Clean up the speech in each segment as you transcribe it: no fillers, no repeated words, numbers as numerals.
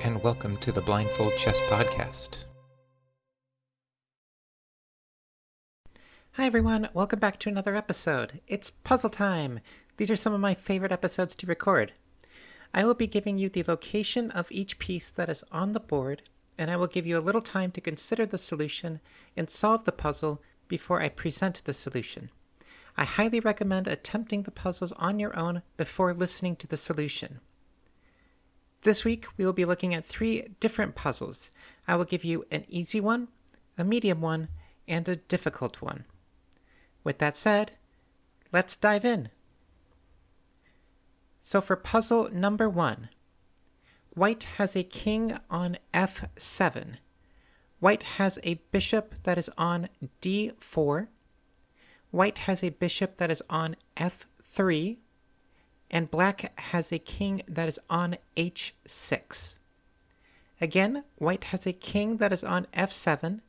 and welcome to the Blindfold Chess Podcast. Hi everyone, welcome back to another episode. It's puzzle time! These are some of my favorite episodes to record. I will be giving you the location of each piece that is on the board, and I will give you a little time to consider the solution and solve the puzzle before I present the solution. I highly recommend attempting the puzzles on your own before listening to the solution. This week, we will be looking at 3 different puzzles. I will give you an easy one, a medium one, and a difficult one. With that said, let's dive in. So for puzzle number 1, White has a king on f7. White has a bishop that is on d4. White has a bishop that is on f3. And Black has a king that is on h6. Again, White has a king that is on f7,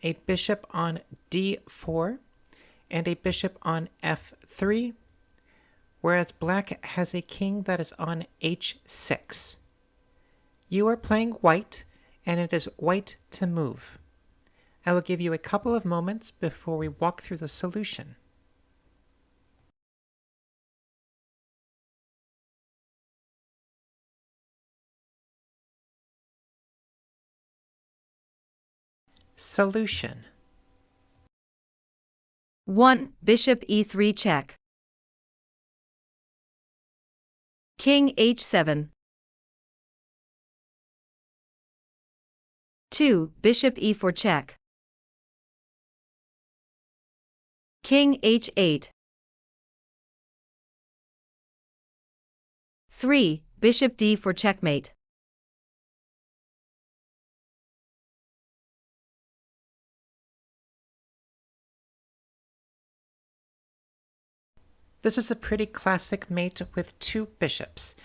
a bishop on d4, and a bishop on f3, whereas Black has a king that is on h6. You are playing White, and it is White to move. I will give you a couple of moments before we walk through the solution. Solution. 1. Bishop e3 check. King h7. 2. Bishop e4 check. King h8. 3. Bishop d4 checkmate. This is a pretty classic mate with 2 bishops.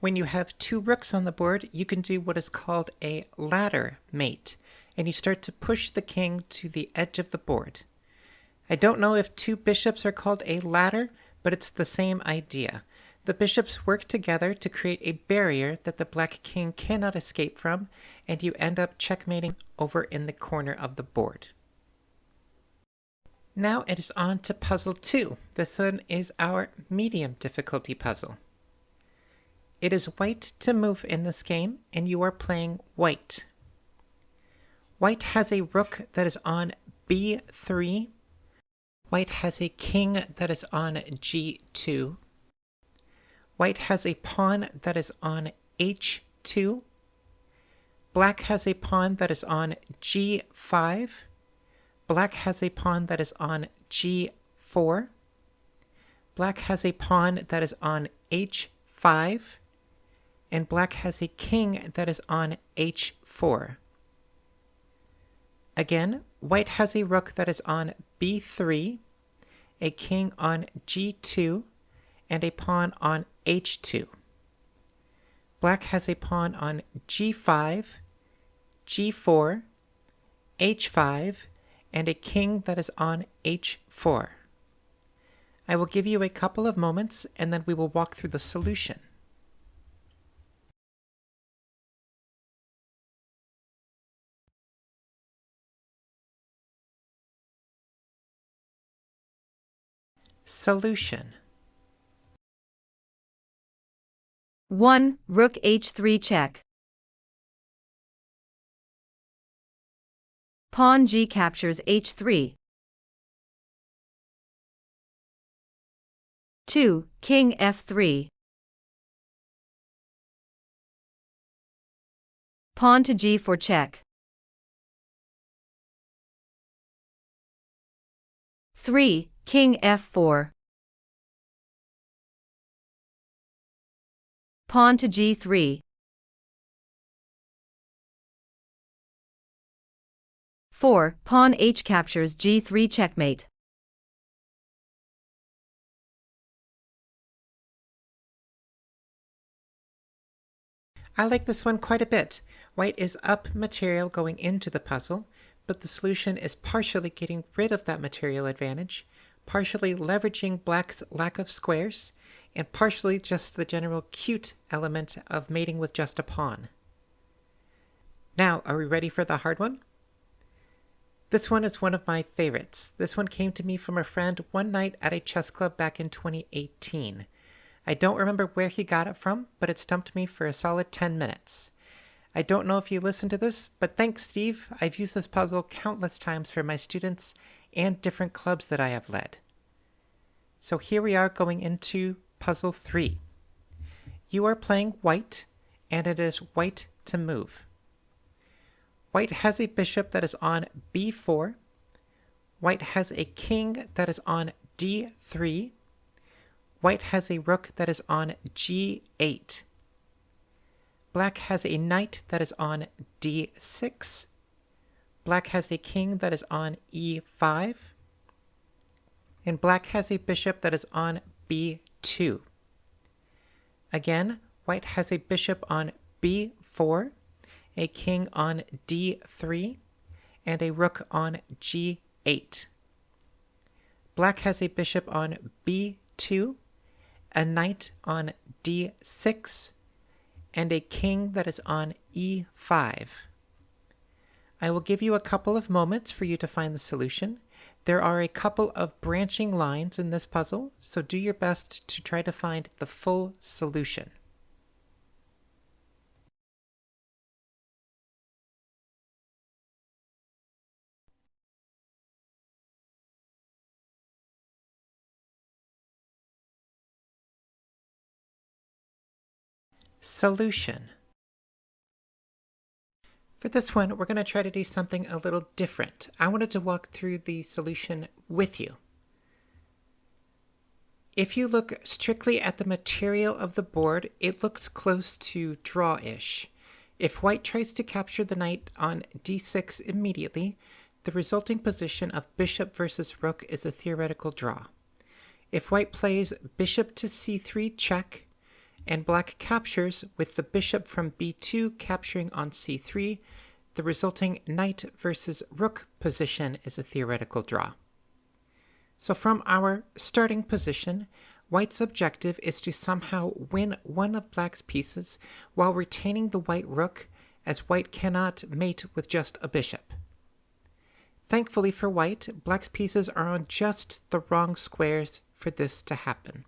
When you have 2 rooks on the board, you can do what is called a ladder mate, and you start to push the king to the edge of the board. I don't know if 2 bishops are called a ladder, but it's the same idea. The bishops work together to create a barrier that the black king cannot escape from, and you end up checkmating over in the corner of the board. Now it is on to puzzle 2. This one is our medium difficulty puzzle. It is White to move in this game, and you are playing White. White has a rook that is on b3. White has a king that is on g2. White has a pawn that is on h2. Black has a pawn that is on g5. Black has a pawn that is on g4. Black has a pawn that is on h5. And Black has a king that is on h4. Again, White has a rook that is on b3, a king on g2, and a pawn on h2. Black has a pawn on g5, g4, h5, and a king that is on h4. I will give you a couple of moments, and then we will walk through the solution. Solution. 1. Rook h3 check. Pawn g captures h3. 2. King f3. Pawn to g4 check. 3. King f4. Pawn to g3. 4. Pawn h captures g3 checkmate. I like this one quite a bit. White is up material going into the puzzle, but the solution is partially getting rid of that material advantage, partially leveraging Black's lack of squares, and partially just the general cute element of mating with just a pawn. Now, are we ready for the hard one? This one is one of my favorites. This one came to me from a friend one night at a chess club back in 2018. I don't remember where he got it from, but it stumped me for a solid 10 minutes. I don't know if you listened to this, but thanks, Steve. I've used this puzzle countless times for my students and different clubs that I have led. So here we are going into puzzle 3. You are playing white, and it is white to move. White has a bishop that is on b4. White has a king that is on d3. White has a rook that is on g8. Black has a knight that is on d6. Black has a king that is on e5. And black has a bishop that is on b2. Again, white has a bishop on b4, a king on d3, and a rook on g8. Black has a bishop on b2, a knight on d6, and a king that is on e5. I will give you a couple of moments for you to find the solution. There are a couple of branching lines in this puzzle, so do your best to try to find the full solution. Solution. For this one, we're going to try to do something a little different. I wanted to walk through the solution with you. If you look strictly at the material of the board, it looks close to draw-ish. If white tries to capture the knight on d6 immediately, the resulting position of bishop versus rook is a theoretical draw. If white plays bishop to c3 check, and black captures with the bishop from b2 capturing on c3, the resulting knight versus rook position is a theoretical draw. So from our starting position, white's objective is to somehow win one of black's pieces while retaining the white rook, as white cannot mate with just a bishop. Thankfully for white, black's pieces are on just the wrong squares for this to happen.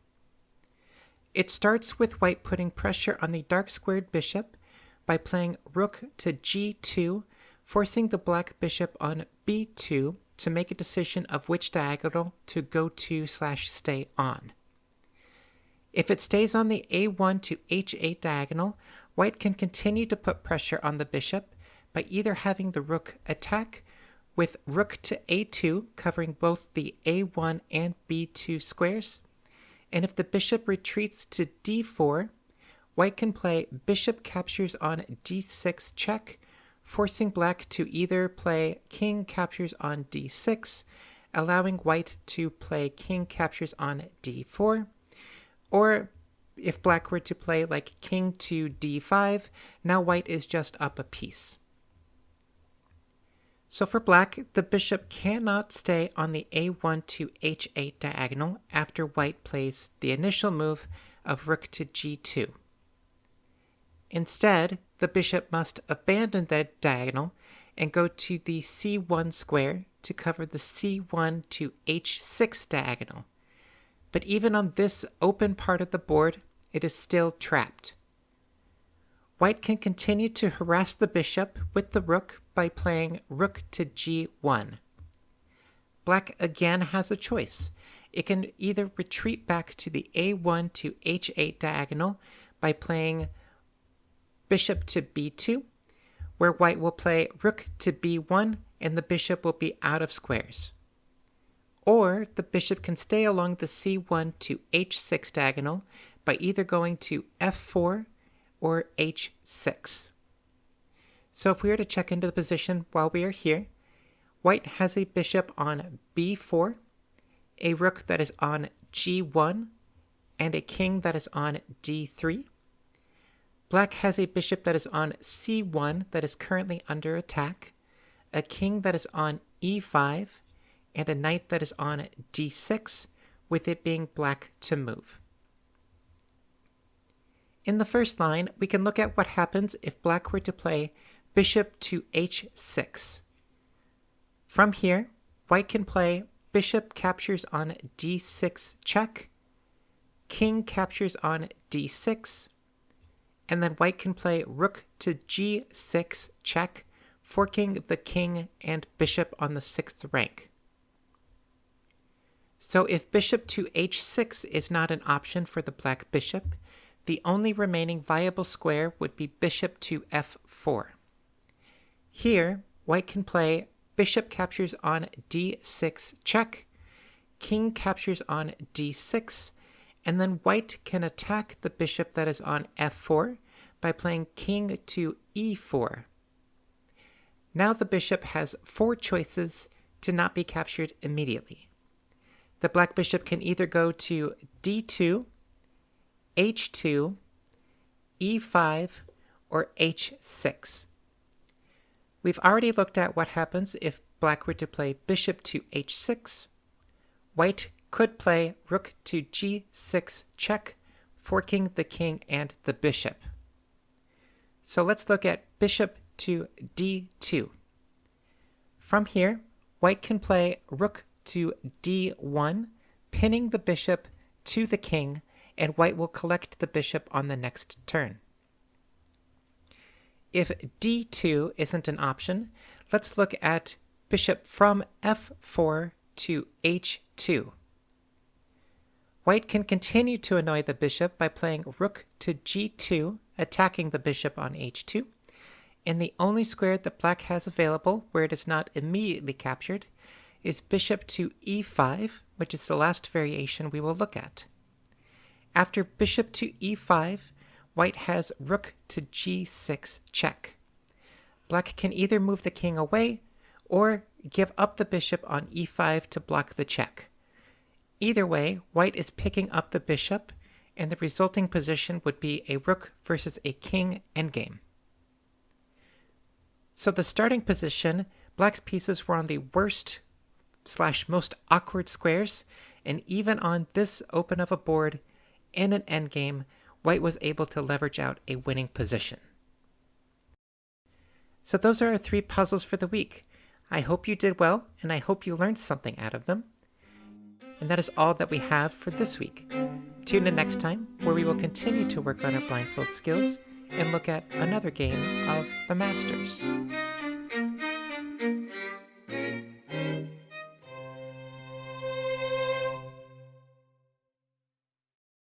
It starts with white putting pressure on the dark squared bishop by playing rook to g2, forcing the black bishop on b2 to make a decision of which diagonal to go to/stay on. If it stays on the a1 to h8 diagonal, white can continue to put pressure on the bishop by either having the rook attack with rook to a2 covering both the a1 and b2 squares, and if the bishop retreats to d4, white can play bishop captures on d6 check, forcing black to either play king captures on d6, allowing white to play king captures on d4, or if black were to play like king to d5, now white is just up a piece. So for black, the bishop cannot stay on the a1 to h8 diagonal after white plays the initial move of rook to g2. Instead, the bishop must abandon that diagonal and go to the c1 square to cover the c1 to h6 diagonal. But even on this open part of the board, it is still trapped. White can continue to harass the bishop with the rook by playing rook to g1. Black again has a choice. It can either retreat back to the a1 to h8 diagonal by playing bishop to b2, where white will play rook to b1 and the bishop will be out of squares. Or the bishop can stay along the c1 to h6 diagonal by either going to f4 or h6. So if we were to check into the position while we are here, white has a bishop on b4, a rook that is on g1, and a king that is on d3. Black has a bishop that is on c1 that is currently under attack, a king that is on e5, and a knight that is on d6, with it being black to move. In the first line, we can look at what happens if black were to play bishop to h6. From here, white can play bishop captures on d6 check, king captures on d6, and then white can play rook to g6 check, forking the king and bishop on the 6th rank. So if bishop to h6 is not an option for the black bishop, the only remaining viable square would be bishop to f4. Here, white can play bishop captures on d6 check, king captures on d6, and then white can attack the bishop that is on f4 by playing king to e4. Now the bishop has 4 choices to not be captured immediately. The black bishop can either go to d2, h2, e5, or h6. We've already looked at what happens if black were to play bishop to h6. White could play rook to g6 check, forking the king and the bishop. So let's look at bishop to d2. From here, white can play rook to d1, pinning the bishop to the king, and white will collect the bishop on the next turn. If d2 isn't an option, let's look at bishop from f4 to h2. White can continue to annoy the bishop by playing rook to g2, attacking the bishop on h2, and the only square that black has available where it is not immediately captured is bishop to e5, which is the last variation we will look at. After bishop to e5, white has rook to g6 check. Black can either move the king away or give up the bishop on e5 to block the check. Either way, white is picking up the bishop, and the resulting position would be a rook versus a king endgame. So the starting position, black's pieces were on the worst / most awkward squares, and even on this open of a board in an endgame, white was able to leverage out a winning position. So those are our 3 puzzles for the week. I hope you did well, and I hope you learned something out of them. And that is all that we have for this week. Tune in next time, where we will continue to work on our blindfold skills and look at another game of the Masters.